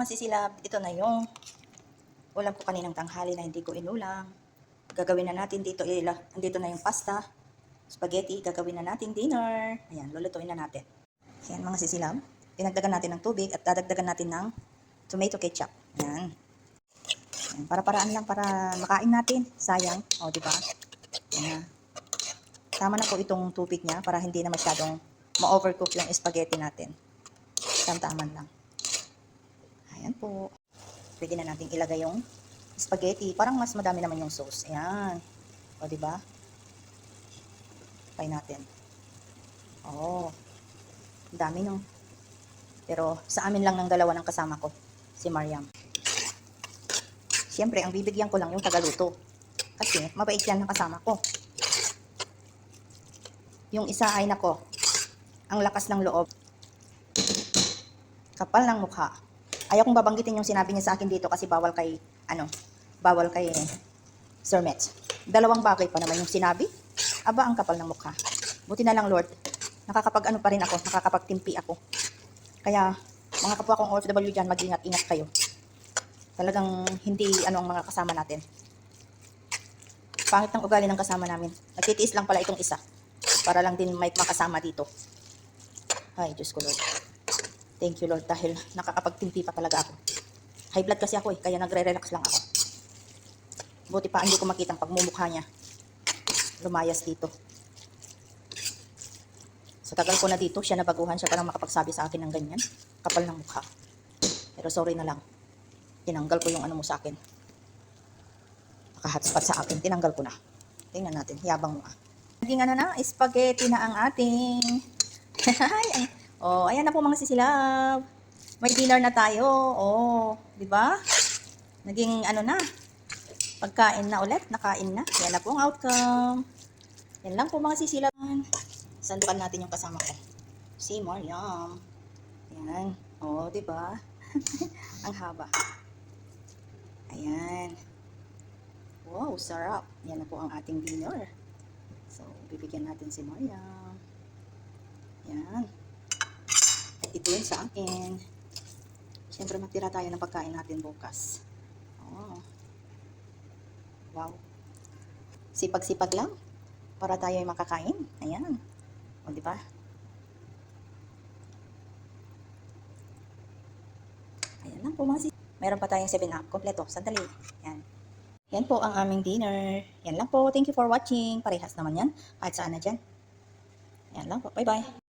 mga sisilab, ito na yung ulam ko kaninang tanghali na hindi ko inulam. Gagawin na natin dito, andito na yung pasta, spaghetti, gagawin na natin dinner. Ayan, lulutuin na natin. Ayan mga sisilab, pinagdagan natin ng tubig at dadagdagan natin ng tomato ketchup. Ayan. Ayan, para-paraan lang para makain natin. Sayang, o diba? Ayan. Tama na po itong tubig niya para hindi na masyadong ma-overcook yung spaghetti natin. Tamtaman lang. Ayan po. Pwede na natin ilagay yung spaghetti. Parang mas madami naman yung sauce. Ayan. O, diba? Try natin. Oo. Dami no. Pero sa amin lang ng dalawa ng kasama ko. Si Mariam. Siyempre, ang bibigyan ko lang yung tagaluto. Kasi mabait yan ng kasama ko. Yung isa ay nako. Ang lakas ng loob. Kapal ng mukha. Ayaw kong babanggitin yung sinabi niya sa akin dito kasi bawal kay Sir Metz. Dalawang bagay pa naman yung sinabi. Aba, ang kapal ng mukha. Buti na lang, Lord. Nakakapag pa rin ako, nakakapagtimpi ako. Kaya, mga kapwa kong OFW dyan, mag-ingat-ingat kayo. Talagang hindi ang mga kasama natin. Pangit ng ugali ng kasama namin. Nagtitiis lang pala itong isa. Para lang din may makasama dito. Ay, Diyos ko, Lord. Thank you, Lord, dahil nakakapagtimpi pa talaga ako. High blood kasi ako kaya nagre-relax lang ako. Buti pa hindi ko makita ang pagmumukha niya. Lumayas dito. Sa tagal ko na dito, siya nabaguhan siya parang makapagsabi sa akin ng ganyan. Kapal ng mukha. Pero sorry na lang. Tinanggal ko yung mo sa akin. Naka-hotspot sa akin, tinanggal ko na. Tingnan natin, yabang mo ah. Naging na, spaghetti na ang ating. Oh, ayan na po mga sisilab. May dinner na tayo. Oh, 'di ba? Naging na, pagkain na ulit, nakain na. Yan na po ang outcome. Yan lang po mga sisilab. Sandukan natin yung kasama ko. Si Mariam. Yan. Oh, 'di ba? Ang haba. Ayan. Wow, sarap. Yan na po ang ating dinner. So, bibigyan natin si Mariam. Yan. Ito yun sa akin. Siyempre, magtira tayo ng pagkain natin bukas. Oh. Wow. Sipag-sipag lang para tayo ay makakain. Ayan. O, diba? Ayan lang po mga meron pa tayong 7-up. Kompleto. Sandali. Yan. Yan po ang aming dinner. Yan lang po. Thank you for watching. Parehas naman yan. Kahit saan na dyan. Yan lang po. Bye-bye.